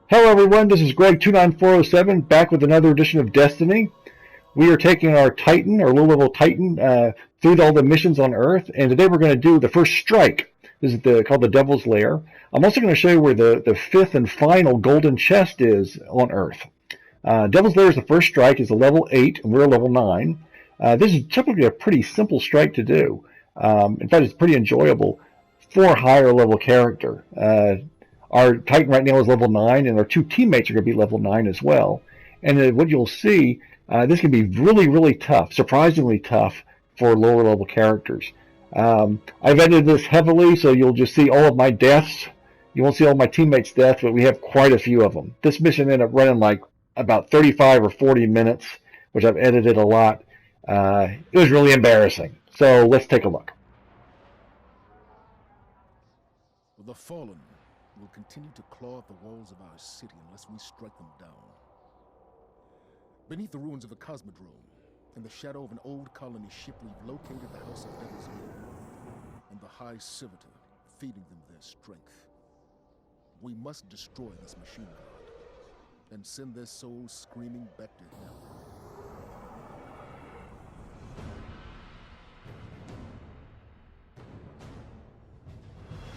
Hello everyone, this is Greg29407 back with another edition of Destiny. We are taking our Titan, our low-level Titan, through all the missions on Earth, and today we're going to do the first strike. This is called the Devil's Lair. I'm also going to show you where the fifth and final golden chest is on Earth. Devil's Lair is the first strike, is a level 8, and we're a level 9. This is typically a pretty simple strike to do. In fact, it's pretty enjoyable for a higher level character. Our Titan right now is level 9, and our two teammates are going to be level 9 as well. And what you'll see, this can be really, really tough, surprisingly tough for lower level characters. I've edited this heavily, so you'll just see all of my deaths. You won't see all my teammates' deaths, but we have quite a few of them. This mission ended up running like about 35 or 40 minutes, which I've edited a lot. It was really embarrassing. So let's take a look. The fallen will continue to claw at the walls of our city unless we strike them down. Beneath the ruins of the Cosmodrome, in the shadow of an old colony ship, we've located the House of Devil's Lair and the High Servitor, feeding them their strength. We must destroy this machine god and send their souls screaming back to hell.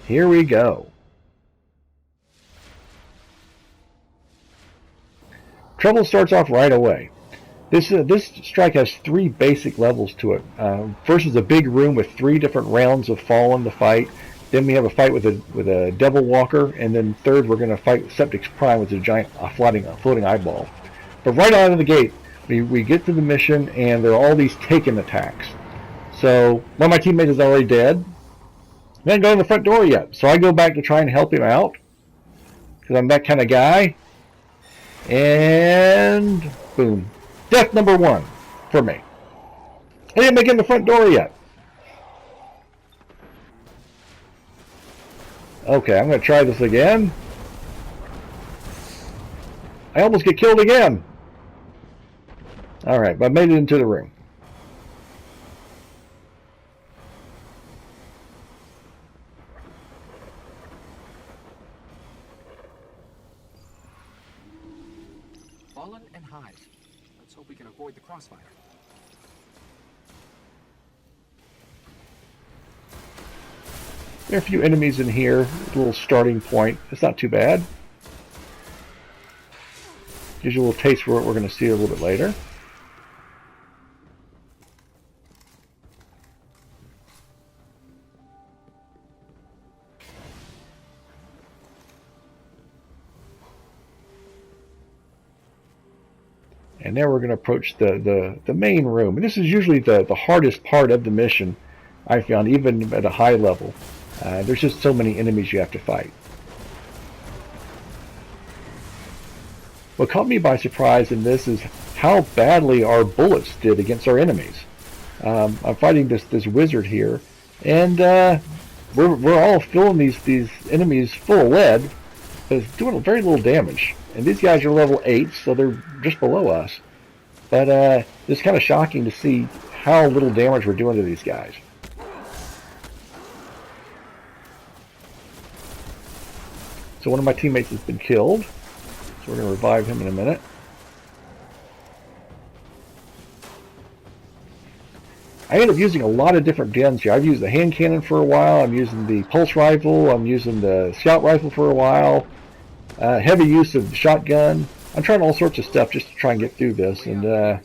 Here we go. Trouble starts off right away. This strike has 3 basic levels to it. First is a big room with 3 different rounds of Fallen to fight. Then we have a fight with a Devil Walker, and then third we're going to fight Septic's Prime with a giant floating eyeball. But right out of the gate, we get to the mission, and there are all these taken attacks. So one of my teammates is already dead. He hasn't gone to the front door yet, so I go back to try and help him out because I'm that kind of guy. And boom, death number 1 for me. I didn't make it in the front door yet. Okay, I'm going to try this again. I almost get killed again. Alright, but I made it into the room. Fallen and Hive. Let's hope we can avoid the crossfire. There are a few enemies in here, a little starting point. It's not too bad. Gives you a little taste for what we're going to see a little bit later. And now we're going to approach the main room. And this is usually the hardest part of the mission, I found, even at a high level. There's just so many enemies you have to fight. What caught me by surprise in this is how badly our bullets did against our enemies. I'm fighting this wizard here, and we're all filling these enemies full of lead, but it's doing very little damage. And these guys are level 8, so they're just below us. But it's kind of shocking to see how little damage we're doing to these guys. So one of my teammates has been killed. So we're going to revive him in a minute. I end up using a lot of different guns here. I've used the hand cannon for a while. I'm using the pulse rifle. I'm using the scout rifle for a while. Heavy use of the shotgun. I'm trying all sorts of stuff just to try and get through this, and none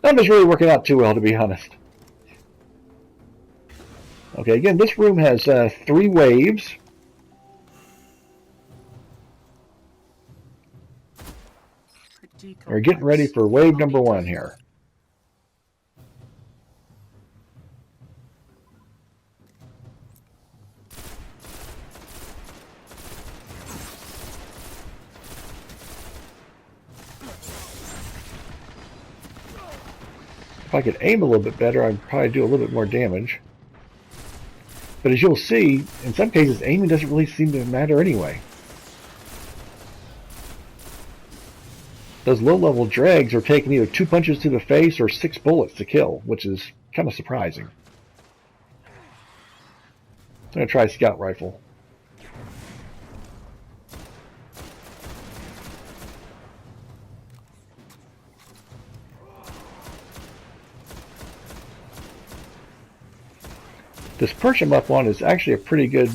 of it's really working out too well, to be honest. Okay, again, this room has 3 waves. We're getting ready for wave number 1 here. If I could aim a little bit better, I'd probably do a little bit more damage. But as you'll see, in some cases, aiming doesn't really seem to matter anyway. Those low-level dregs are taking either 2 punches to the face or 6 bullets to kill, which is kind of surprising. I'm going to try a scout rifle. This perch I'm up on is actually a pretty good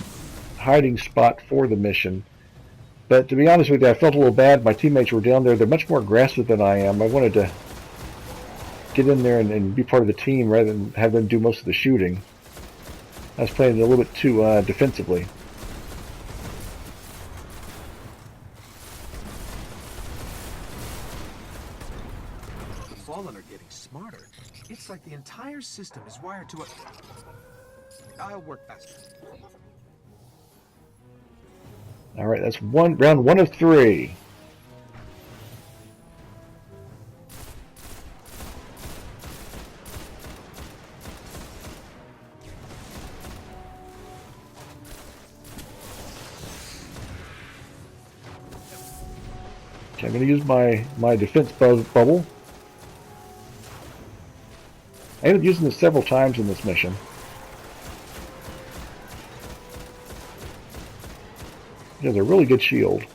hiding spot for the mission. But to be honest with you, I felt a little bad. My teammates were down there. They're much more aggressive than I am. I wanted to get in there and be part of the team rather than have them do most of the shooting. I was playing a little bit too defensively. The Fallen are getting smarter. It's like the entire system is wired to a... I'll work faster. All right, that's round 1 of 3. Okay, I'm going to use my defense bubble. I ended up using this several times in this mission. It has a really good shield. You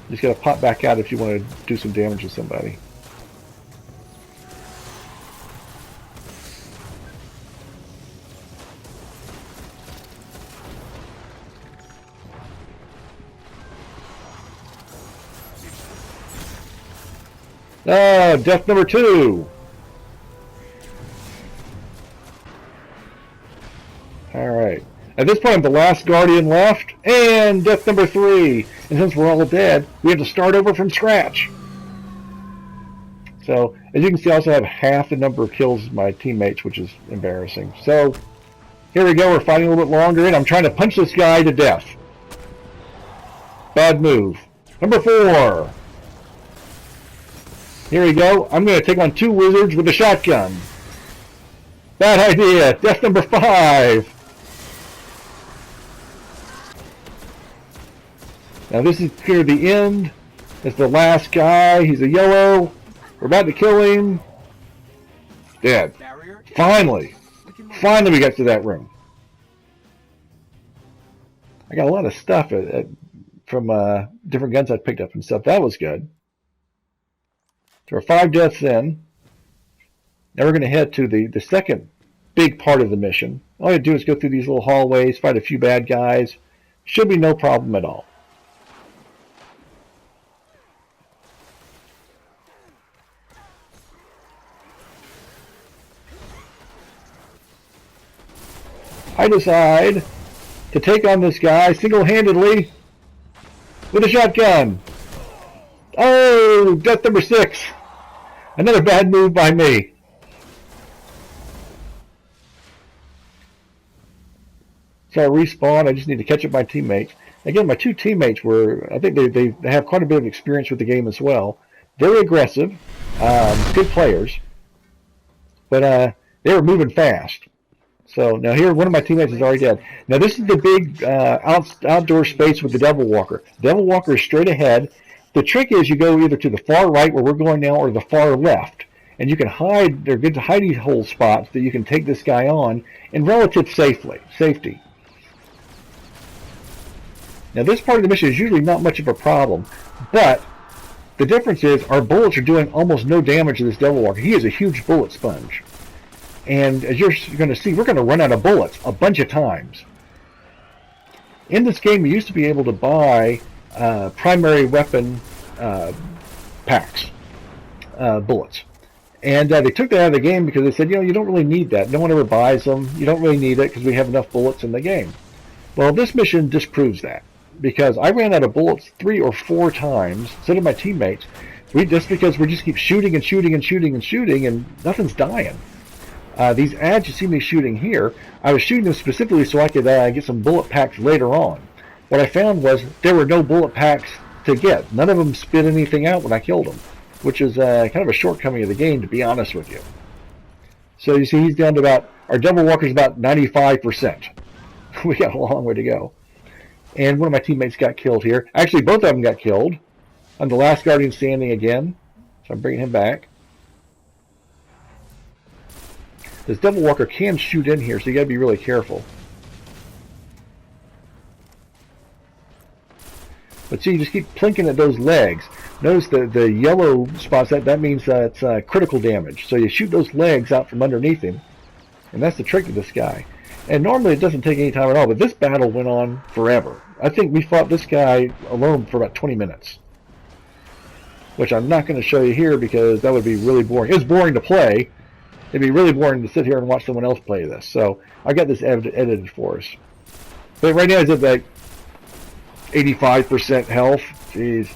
just got to pop back out if you want to do some damage to somebody. Ah, death number 2. Alright. At this point, I'm the last Guardian left, and death number 3. And since we're all dead, we have to start over from scratch. So, as you can see, I also have half the number of kills as my teammates, which is embarrassing. So, here we go. We're fighting a little bit longer, and I'm trying to punch this guy to death. Bad move. Number 4. Here we go. I'm going to take on 2 wizards with a shotgun. Bad idea. Death number 5. Now this is here the end. It's the last guy. He's a yellow. We're about to kill him. Dead. Finally. Finally we got to that room. I got a lot of stuff from different guns I picked up and stuff. That was good. There are 5 deaths in. Now we're going to head to the second big part of the mission. All you have to do is go through these little hallways, fight a few bad guys. Should be no problem at all. I decide to take on this guy single-handedly with a shotgun. Oh, death number 6. Another bad move by me. So I respawn. I just need to catch up my teammates. Again, my 2 teammates were, I think they have quite a bit of experience with the game as well. Very aggressive, good players, but they were moving fast. So now here, one of my teammates is already dead. Now this is the big outdoor space with the Devil Walker. The Devil Walker is straight ahead. The trick is you go either to the far right where we're going now or the far left. And you can hide, they're good hidey hole spots that you can take this guy on in relative safety. Now this part of the mission is usually not much of a problem, but the difference is our bullets are doing almost no damage to this Devil Walker. He is a huge bullet sponge. And as you're going to see, we're going to run out of bullets a bunch of times. In this game, you used to be able to buy primary weapon packs, bullets. And they took that out of the game because they said, you don't really need that. No one ever buys them. You don't really need it because we have enough bullets in the game. Well, this mission disproves that because I ran out of bullets 3 or 4 times, so did my teammates. Just because we just keep shooting and shooting and shooting and shooting and nothing's dying. These ads you see me shooting here, I was shooting them specifically so I could get some bullet packs later on. What I found was there were no bullet packs to get. None of them spit anything out when I killed them, which is kind of a shortcoming of the game, to be honest with you. So you see he's down to about, our Devil Walker's about 95%. We got a long way to go. And one of my teammates got killed here. Actually, both of them got killed. I'm the last Guardian standing again, so I'm bringing him back. This Devil Walker can shoot in here, so you got to be really careful. But see, you just keep plinking at those legs. Notice the yellow spots, that means it's critical damage. So you shoot those legs out from underneath him, and that's the trick of this guy. And normally it doesn't take any time at all, but this battle went on forever. I think we fought this guy alone for about 20 minutes. Which I'm not going to show you here because that would be really boring. It's boring to play. It'd be really boring to sit here and watch someone else play this. So I got this edited for us. But right now he's at like 85% health. Jeez.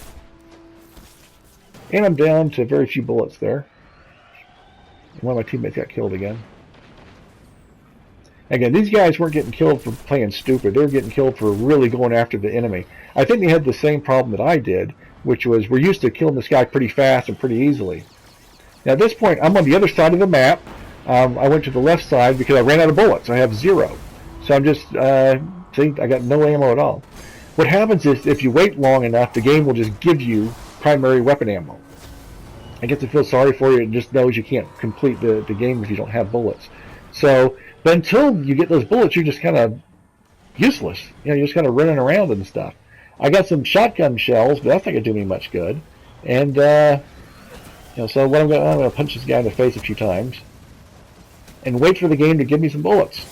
And I'm down to very few bullets there. One of my teammates got killed again. Again, these guys weren't getting killed for playing stupid. They were getting killed for really going after the enemy. I think they had the same problem that I did, which was we're used to killing this guy pretty fast and pretty easily. Now at this point, I'm on the other side of the map. I went to the left side because I ran out of bullets. I have 0. So I'm just, see, I got no ammo at all. What happens is if you wait long enough, the game will just give you primary weapon ammo. I get to feel sorry for you. It just knows you can't complete the game if you don't have bullets. So, but until you get those bullets, you're just kind of useless. You know, you're just kind of running around and stuff. I got some shotgun shells, but that's not going to do me much good. And, you know, so what I'm going to punch this guy in the face a few times and wait for the game to give me some bullets.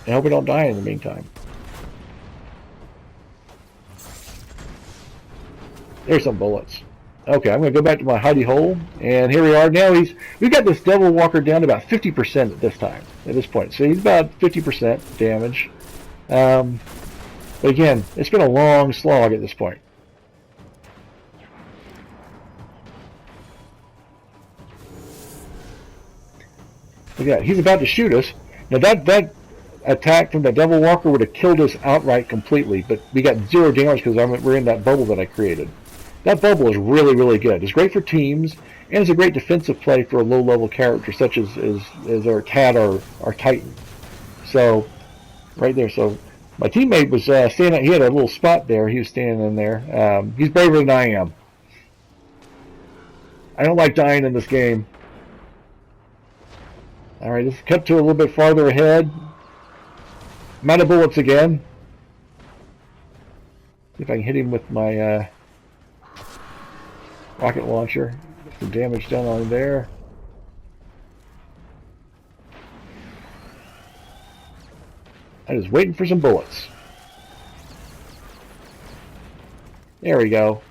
And hope we don't die in the meantime. There's some bullets. Okay, I'm going to go back to my hidey hole, and here we are. Now we've got this Devil Walker down to about 50% at this point. So he's about 50% damage. But again, it's been a long slog at this point. Look at that. He's about to shoot us. Now that attack from the Devil Walker would have killed us outright completely, but we got 0 damage because we're in that bubble that I created. That bubble is really, really good. It's great for teams, and it's a great defensive play for a low-level character such as our Cat or our Titan. So, right there. So, my teammate was standing. He had a little spot there. He was standing in there. He's braver than I am. I don't like dying in this game. All right, let's cut to a little bit farther ahead. I'm out of bullets again. See if I can hit him with my rocket launcher. Get some damage done on there. I'm just waiting for some bullets. There we go.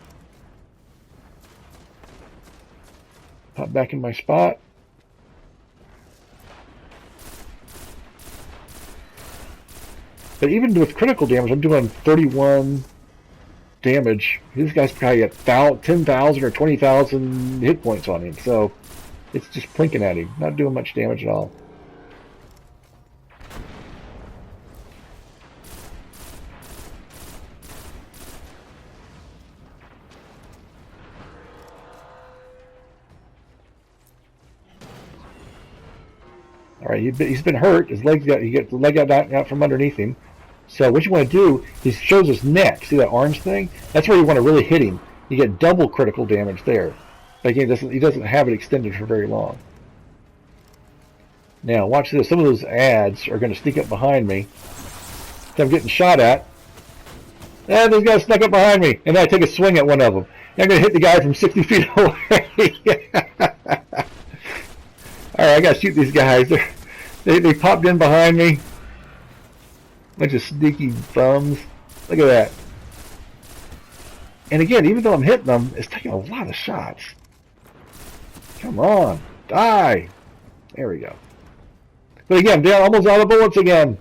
Pop back in my spot. But even with critical damage, I'm doing 31 damage. This guy's probably got 10,000 or 20,000 hit points on him, so it's just plinking at him, not doing much damage at all. All right, he's been hurt. His legs got the leg got out from underneath him. So what you want to do, he shows his neck. See that orange thing? That's where you want to really hit him. You get double critical damage there. But again, he doesn't have it extended for very long. Now watch this. Some of those ads are going to sneak up behind me. So I'm getting shot at. And those guys snuck up behind me, and then I take a swing at one of them. And I'm going to hit the guy from 60 feet away. All right, I got to shoot these guys. They popped in behind me. Bunch of sneaky bums. Look at that. And again, even though I'm hitting them, it's taking a lot of shots. Come on, die. There we go. But again, I'm down almost out of bullets again.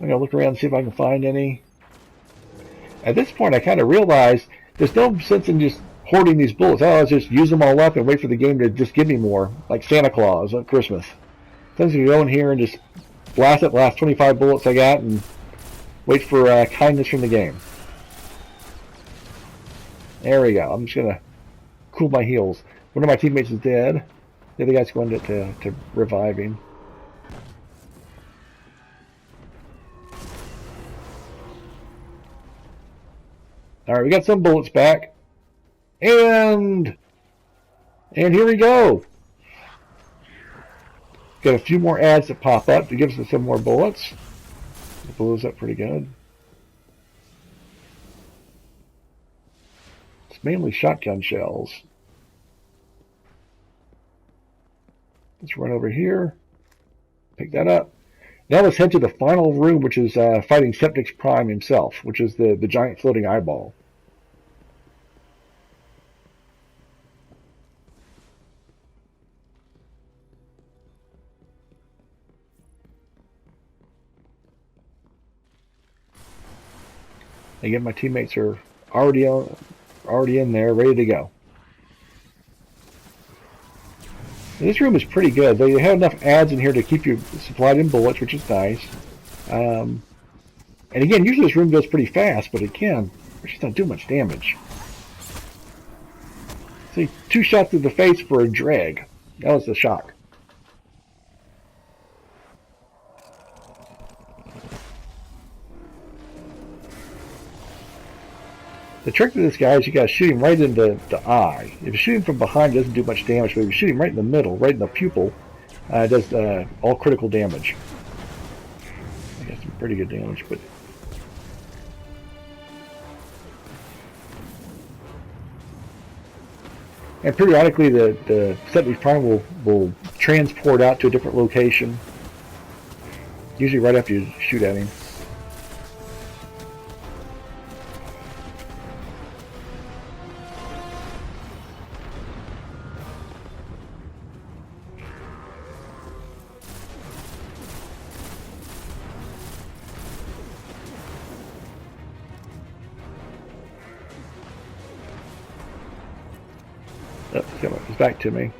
I'm going to look around and see if I can find any. At this point, I kind of realized there's no sense in just hoarding these bullets. I'll just use them all up and wait for the game to just give me more, like Santa Claus on Christmas. Sometimes you go in here and just blast it, the last 25 bullets I got, and wait for kindness from the game. There we go. I'm just going to cool my heels. One of my teammates is dead. The other guy's going to revive him. Alright, we got some bullets back. And here we go. Got a few more ads that pop up to give us some more bullets. It blows up pretty good. mainly shotgun shells. Let's run over here. Pick that up. Now let's head to the final room, which is fighting Septic's Prime himself, which is the giant floating eyeball. Again, my teammates are already in there, ready to go. This room is pretty good. They have enough adds in here to keep you supplied in bullets, which is nice. And again, usually this room goes pretty fast, but it just don't do much damage. See, 2 shots to the face for a drag. That was the shock. The trick to this guy is you gotta shoot him right in the eye. If you shoot him from behind, it doesn't do much damage, but if you shoot him right in the middle, right in the pupil, it does all critical damage. I got some pretty good damage, but and periodically the Septic Prime will transport out to a different location, usually right after you shoot at him. Oh, he's back to me.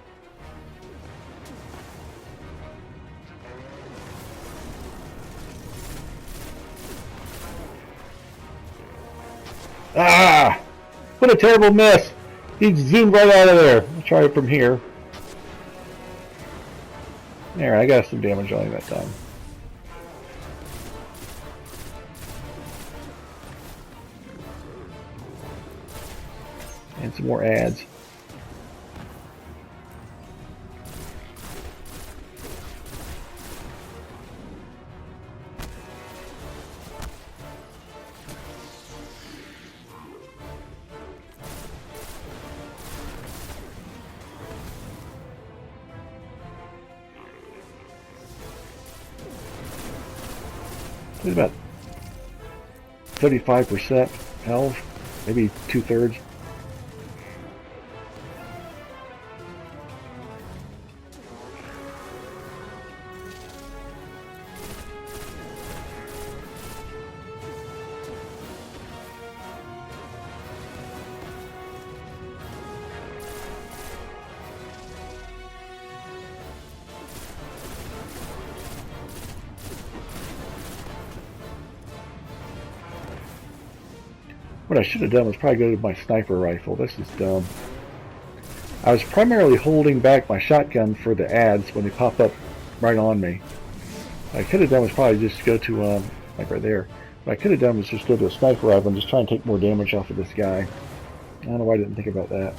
Ah! What a terrible miss! He zoomed right out of there. I'll try it from here. There, I got some damage on him that time. And some more ads. It's about 35% health, maybe 2/3. What I should have done was probably go to my sniper rifle. This is dumb. I was primarily holding back my shotgun for the ads when they pop up right on me. What I could have done was probably just go to, like right there. What I could have done was just go to a sniper rifle and just try and take more damage off of this guy. I don't know why I didn't think about that.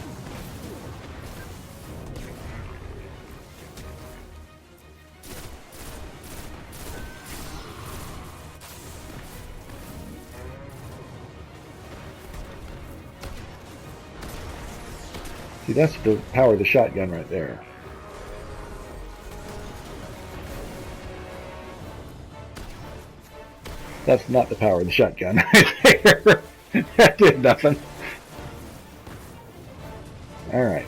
See, that's the power of the shotgun right there. That's not the power of the shotgun right there. That did nothing. Alright.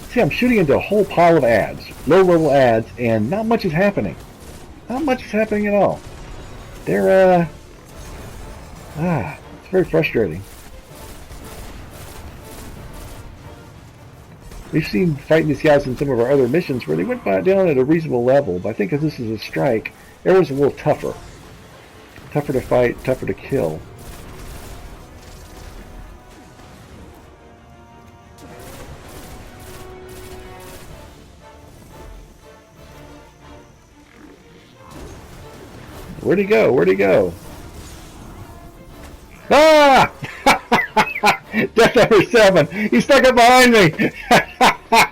See, I'm shooting into a whole pile of ads. Low-level ads, and not much is happening. Not much is happening at all. They're, it's very frustrating. We've seen fighting these guys in some of our other missions where they went down at a reasonable level, but I think because this is a strike, everyone's a little tougher. Tougher to fight, tougher to kill. Where'd he go? Where'd he go? Ah! Death number 7. He stuck up behind me.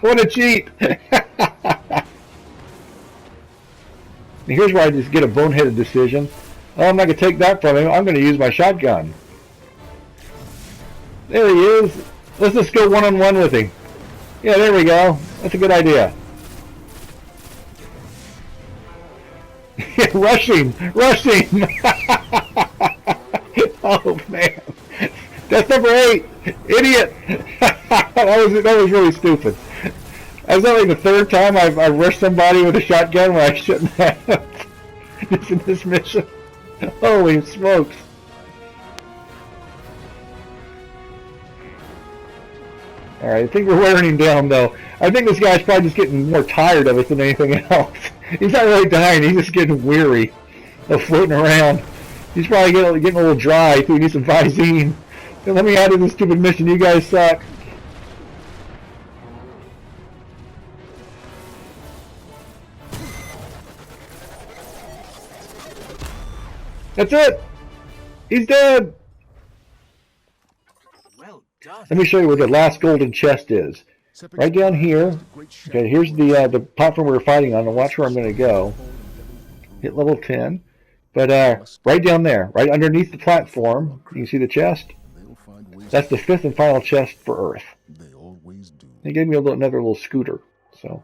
What a cheat. Here's where I just get a boneheaded decision. Oh, I'm not going to take that from him. I'm going to use my shotgun. There he is. Let's just go one-on-one with him. Yeah, there we go. That's a good idea. Rush him! Rush him! Oh, man. That's number 8. Idiot! that was really stupid. That's only the 3rd time I've rushed somebody with a shotgun where I shouldn't have. Just in this mission. Holy smokes. Alright, I think we're wearing him down though. I think this guy's probably just getting more tired of it than anything else. He's not really dying, he's just getting weary of floating around. He's probably getting a little dry, so he needs some Visine. So let me out of this stupid mission, you guys suck. That's it! He's dead! Well done. Let me show you where the last golden chest is. Right down here. Okay, here's the platform we were fighting on, and watch where I'm going to go. Hit level 10. But right down there, right underneath the platform, you can see the chest. That's the 5th and final chest for Earth. They always do. They gave me another little scooter. So,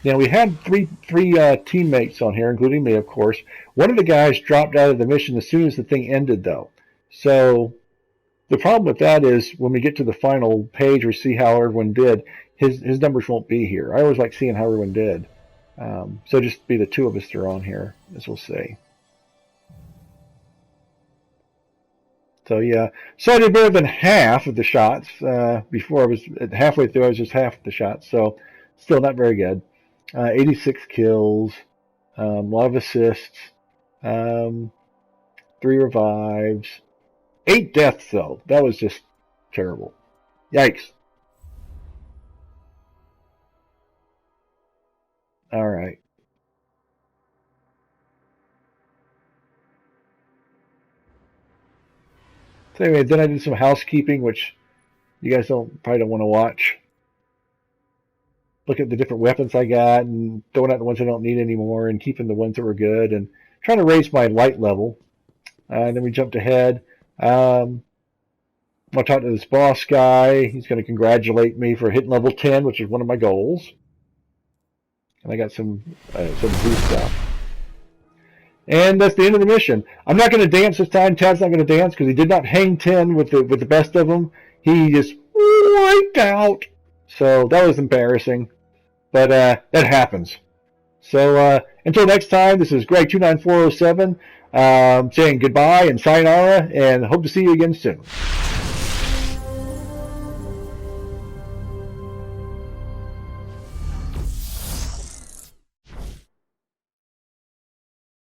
now we had three teammates on here, including me, of course. One of the guys dropped out of the mission as soon as the thing ended, though. So the problem with that is when we get to the final page or see how everyone did, his numbers won't be here. I always like seeing how everyone did. So just be the 2 of us that are on here, as we'll see. So yeah, so I did better than half of the shots. Before I was halfway through, I was just half of the shots. So still not very good. 86 kills, a lot of assists, 3 revives, 8 deaths though. That was just terrible. Yikes. All right. So anyway, then I did some housekeeping, which you guys probably don't want to watch. Look at the different weapons I got and throwing out the ones I don't need anymore and keeping the ones that were good and trying to raise my light level. And then we jumped ahead. I'll talk to this boss guy. He's going to congratulate me for hitting level 10, which is one of my goals. And I got some boost stuff. And that's the end of the mission. I'm not going to dance this time. Tad's not going to dance because he did not hang 10 with the best of them. He just wiped out. So that was embarrassing. But that happens. So until next time, this is Greg29407 saying goodbye and sayonara, and hope to see you again soon.